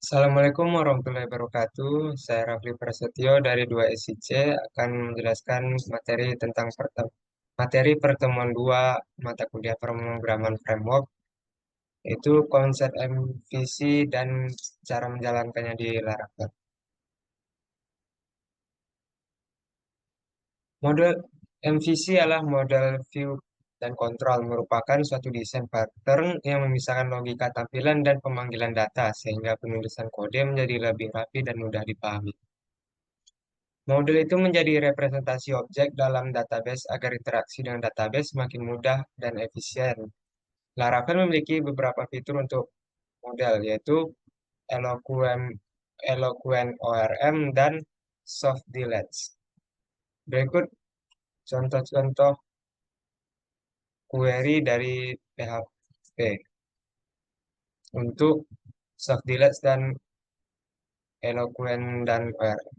Assalamualaikum warahmatullahi wabarakatuh. Saya Rafli Prasetyo dari 2SIC akan menjelaskan materi pertemuan 2 mata kuliah pemrograman framework, yaitu konsep MVC dan cara menjalankannya di Laravel. Model MVC adalah model view dan control, merupakan suatu desain pattern yang memisahkan logika tampilan dan pemanggilan data sehingga penulisan kode menjadi lebih rapi dan mudah dipahami. Model itu menjadi representasi objek dalam database agar interaksi dengan database semakin mudah dan efisien. Laravel memiliki beberapa fitur untuk model, yaitu Eloquent, Eloquent ORM dan Soft Deletes. Berikut contoh-contoh query dari PHP untuk Soft Deletes dan Eloquent dan ORM.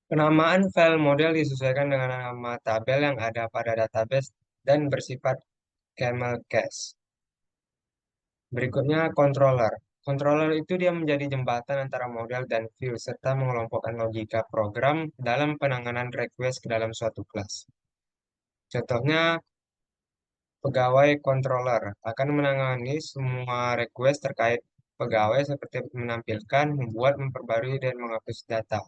Penamaan file model disesuaikan dengan nama tabel yang ada pada database dan bersifat camel case. Berikutnya controller. Controller itu dia menjadi jembatan antara model dan view serta mengelompokkan logika program dalam penanganan request ke dalam suatu kelas. Contohnya, pegawai controller akan menangani semua request terkait pegawai seperti menampilkan, membuat, memperbarui, dan menghapus data.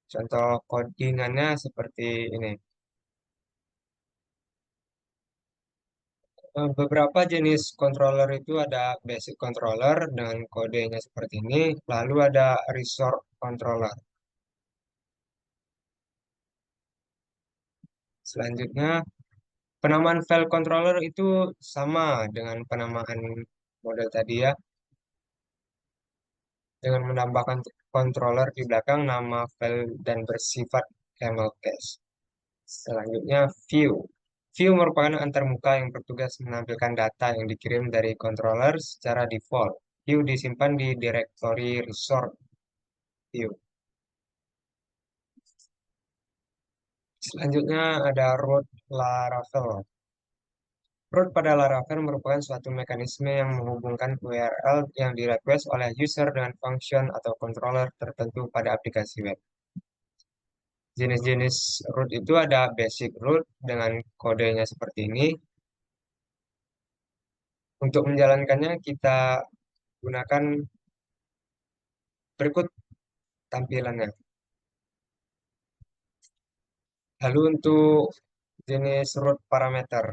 Contoh codingannya seperti ini. Beberapa jenis controller itu ada basic controller dengan kodenya seperti ini, lalu ada resource controller. Selanjutnya, penamaan file controller itu sama dengan penamaan model tadi ya, dengan menambahkan controller di belakang nama file dan bersifat camel case. Selanjutnya, view. View merupakan antarmuka yang bertugas menampilkan data yang dikirim dari controller secara default. View disimpan di direktori resource view. Selanjutnya ada root Laravel. Root pada Laravel merupakan suatu mekanisme yang menghubungkan URL yang di-request oleh user dengan function atau controller tertentu pada aplikasi web. Jenis-jenis root itu ada basic root dengan kodenya seperti ini. Untuk menjalankannya kita gunakan berikut tampilannya. Lalu untuk jenis root parameter,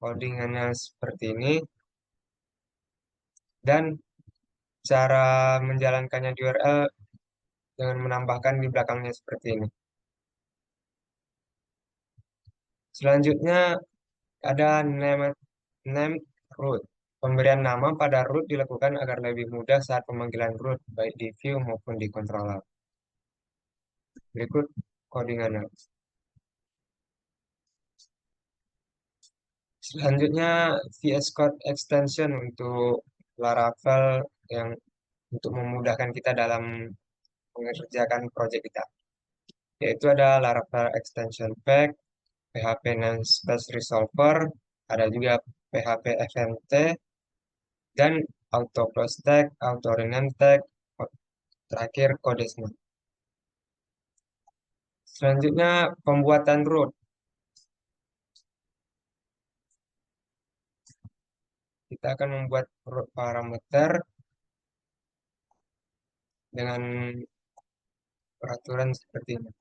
codingannya seperti ini. Dan cara menjalankannya di URL dengan menambahkan di belakangnya seperti ini. Selanjutnya ada name root. Pemberian nama pada root dilakukan agar lebih mudah saat pemanggilan root, baik di view maupun di controller. Berikut codingannya. Selanjutnya VS Code extension untuk Laravel yang untuk memudahkan kita dalam mengerjakan proyek kita. Yaitu ada Laravel Extension Pack, PHP Namespace Resolver, ada juga PHP FMT, dan auto close tag, auto rename tag, terakhir codesnya. Selanjutnya pembuatan root. Kita akan membuat root parameter dengan peraturan seperti ini.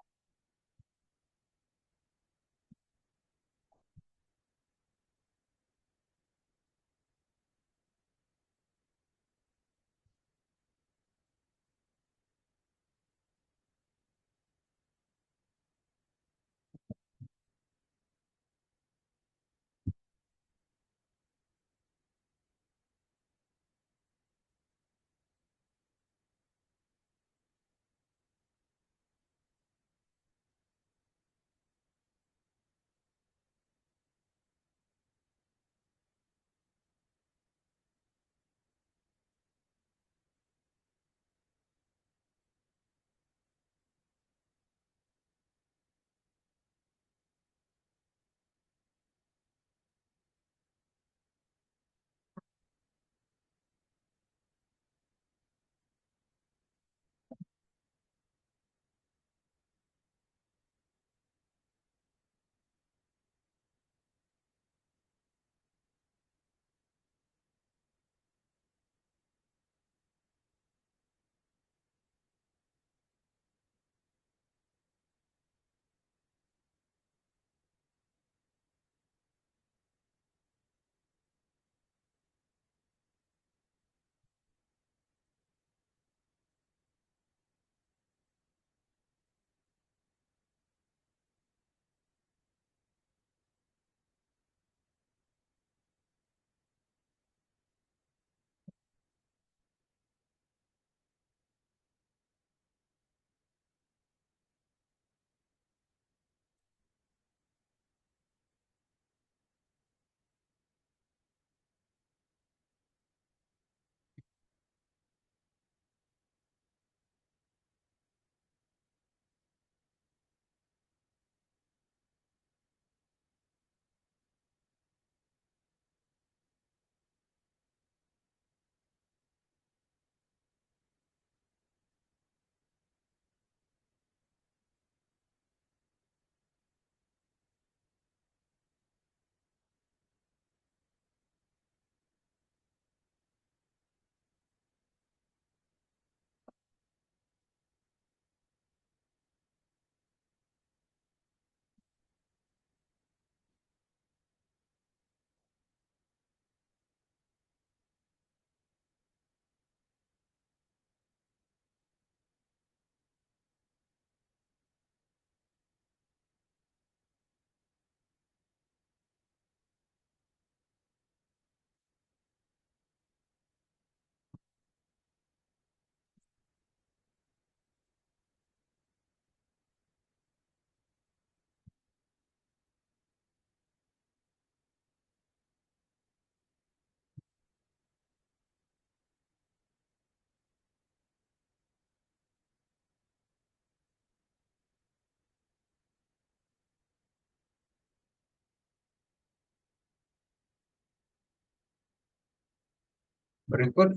Berikut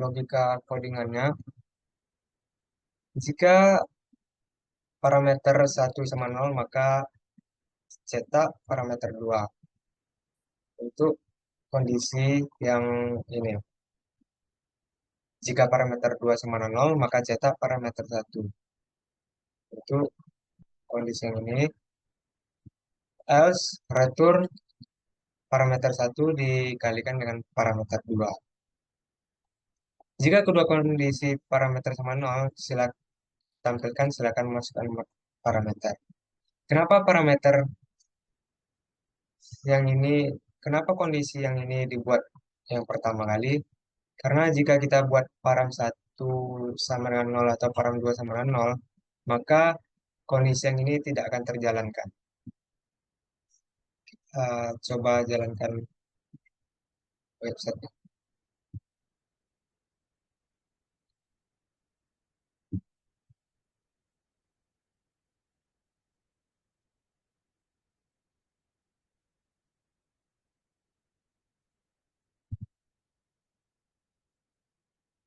logika codingannya. Jika parameter satu sama nol, maka cetak parameter 2. Untuk kondisi yang ini. Jika parameter 2 sama nol, maka cetak parameter satu. Untuk kondisi yang ini. Else, return parameter satu dikalikan dengan parameter 2. Jika kedua kondisi parameter sama nol, silakan masukkan parameter. Kenapa parameter yang ini, kenapa kondisi yang ini dibuat yang pertama kali? Karena jika kita buat param satu sama dengan nol atau param 2 sama dengan nol, maka kondisi yang ini tidak akan terjalankan. Coba jalankan website.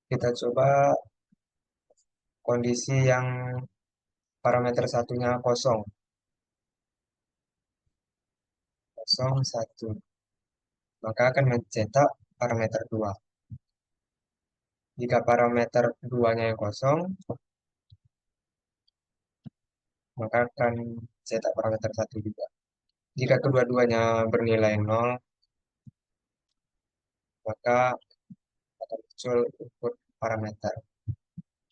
Kita coba kondisi yang parameter satunya kosong, kosong satu, maka akan mencetak parameter 2. Jika parameter 2-nya yang kosong, maka akan cetak parameter satu juga. Jika kedua-duanya bernilai nol, maka akan muncul input parameter.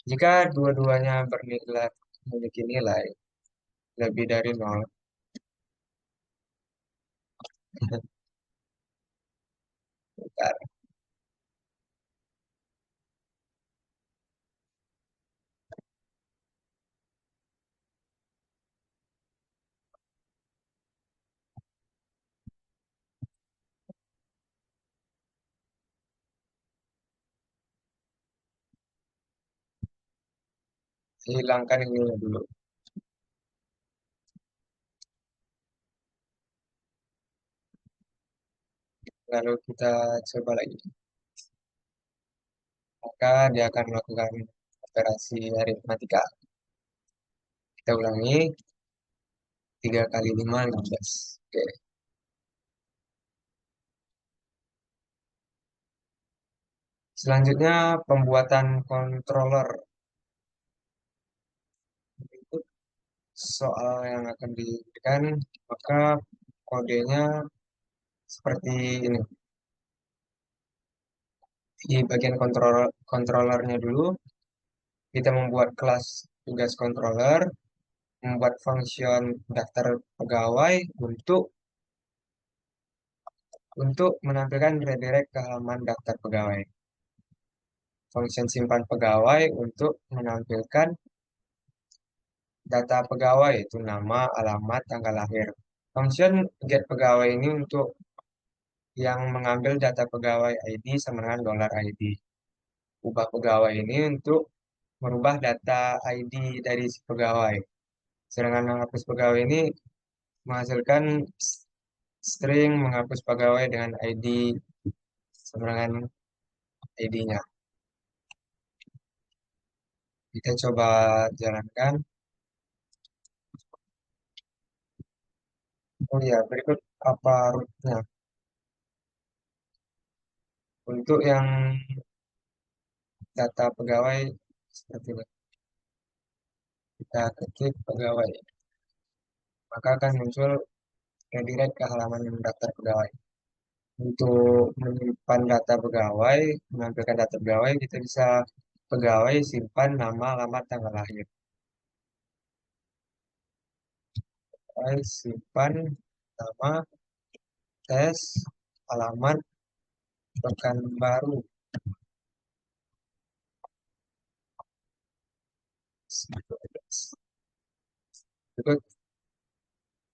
Jika dua-duanya memiliki nilai lebih dari nol, bentar, hilangkan ini dulu. Lalu kita coba lagi. Maka dia akan melakukan operasi aritmatika. Kita ulangi, 3 kali 5, 15. Oke. Selanjutnya, pembuatan controller. Berikut soal yang akan diberikan, maka kodenya seperti ini. Di bagian controllernya dulu, kita membuat kelas tugas controller, membuat function daftar pegawai untuk menampilkan redirect ke halaman daftar pegawai. Function simpan pegawai untuk menampilkan data pegawai, itu nama, alamat, tanggal lahir. Function get pegawai ini untuk yang mengambil data pegawai ID sama dengan $ID. Ubah pegawai ini untuk merubah data ID dari si pegawai. Sedangkan menghapus pegawai ini menghasilkan string menghapus pegawai dengan ID sama dengan ID-nya. Kita coba jalankan. Oh ya, berikut apa rootnya. Untuk yang data pegawai seperti ini. Kita ketik pegawai, maka akan muncul redirect ke halaman daftar pegawai. Untuk menyimpan data pegawai, menampilkan data pegawai, kita bisa pegawai simpan nama, alamat, tanggal lahir. Pegawai simpan nama, tes, alamat, pekan baru. Berikut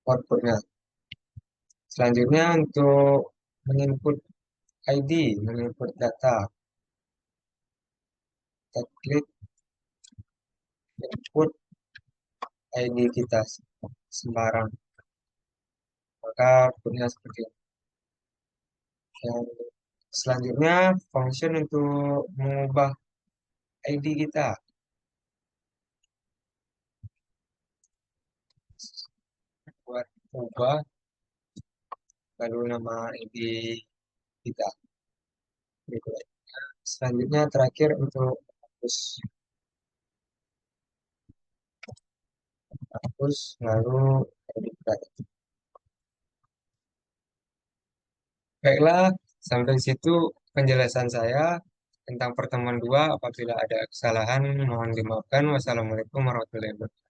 outputnya. Selanjutnya untuk menginput ID, menginput data, kita klik input ID kita sembarang, maka outputnya seperti ini. Yang Selanjutnya, function untuk mengubah ID kita. Buat ubah lalu nama ID kita. Gitu. Selanjutnya terakhir untuk hapus lalu edit card. Baiklah, sampai situ penjelasan saya tentang pertemuan dua. Apabila ada kesalahan, mohon dimaafkan. Wassalamualaikum warahmatullahi wabarakatuh.